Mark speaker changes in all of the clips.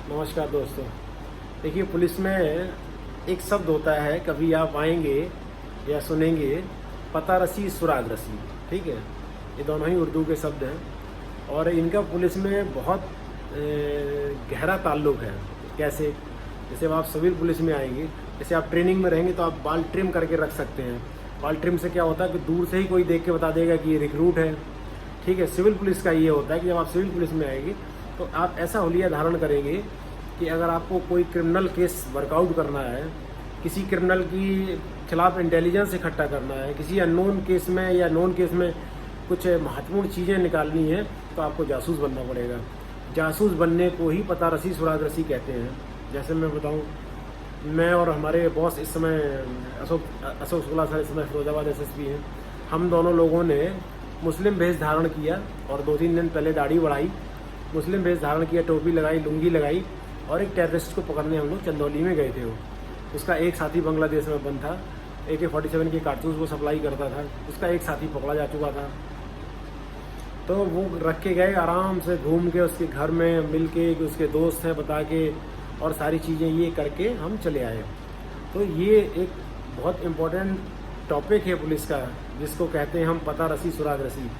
Speaker 1: नमस्कार दोस्तों। देखिए, पुलिस में एक शब्द होता है, कभी आप आएंगे या सुनेंगे, पता रसी सुराग रसी। ठीक है, ये दोनों ही उर्दू के शब्द हैं और इनका पुलिस में बहुत गहरा ताल्लुक है। कैसे? जैसे अब आप सिविल पुलिस में आएंगे, जैसे आप ट्रेनिंग में रहेंगे तो आप बाल ट्रिम करके रख सकते हैं। बाल ट्रिम से क्या होता है कि दूर से ही कोई देख के बता देगा कि ये रिक्रूट है। ठीक है, सिविल पुलिस का ये होता है कि जब आप सिविल पुलिस में आएंगे तो आप ऐसा हुलिया धारण करेंगे कि अगर आपको कोई क्रिमिनल केस वर्कआउट करना है, किसी क्रिमिनल की खिलाफ इंटेलिजेंस इकट्ठा करना है, किसी अननोन केस में या नोन केस में कुछ महत्वपूर्ण चीज़ें निकालनी है, तो आपको जासूस बनना पड़ेगा। जासूस बनने को ही पता रसी सुराग रसी कहते हैं। जैसे मैं बताऊं, मैं और हमारे बॉस इस समय अशोक शुक्ला सर इस समय फिरोजाबाद एसएसपी हैं। हम दोनों लोगों ने मुस्लिम भेष धारण किया और 2-3 दिन पहले दाढ़ी बढ़ाई, मुस्लिम भेष धारण किया, टोपी लगाई, लुंगी लगाई और एक टेररिस्ट को पकड़ने हम लोग चंदौली में गए थे। उसका एक साथी बांग्लादेश में बंद था, AK-47 के कारतूस वो सप्लाई करता था। उसका एक साथी पकड़ा जा चुका था, तो वो रख के गए, आराम से घूम के उसके घर में मिल के, उसके दोस्त हैं बता के, और सारी चीज़ें ये करके हम चले आए। तो ये एक बहुत इम्पोर्टेंट टॉपिक है पुलिस का, जिसको कहते हैं हम पता रसी सुराग रसी।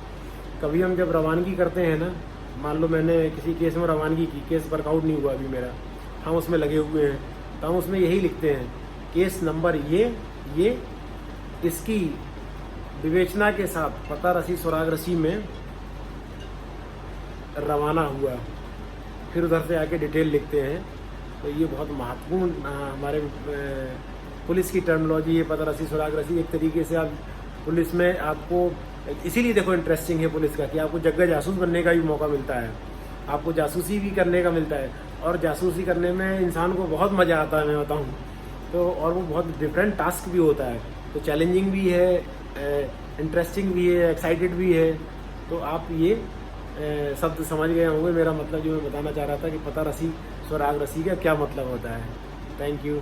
Speaker 1: कभी हम जब रवानगी करते हैं ना, मान लो मैंने किसी केस में रवानगी की, केस वर्कआउट नहीं हुआ अभी मेरा, हम उसमें लगे हुए हैं, तो हम उसमें यही लिखते हैं, केस नंबर ये इसकी विवेचना के साथ पता रसी सुराग रसी में रवाना हुआ। फिर उधर से आके डिटेल लिखते हैं। तो ये बहुत महत्वपूर्ण हमारे पुलिस की टर्मिनोलॉजी है, पता रसी सुराग रसी। एक तरीके से आप पुलिस में आपको, इसीलिए देखो इंटरेस्टिंग है पुलिस का, कि आपको जगह जासूस बनने का भी मौका मिलता है, आपको जासूसी भी करने का मिलता है, और जासूसी करने में इंसान को बहुत मज़ा आता है, मैं बताऊं तो। और वो बहुत डिफरेंट टास्क भी होता है, तो चैलेंजिंग भी है, इंटरेस्टिंग भी है, एक्साइटेड भी है। तो आप ये शब्द समझ गए होंगे, मेरा मतलब जो मैं बताना चाह रहा था कि पता रसी सुराग रसी का क्या मतलब होता है। Thank you.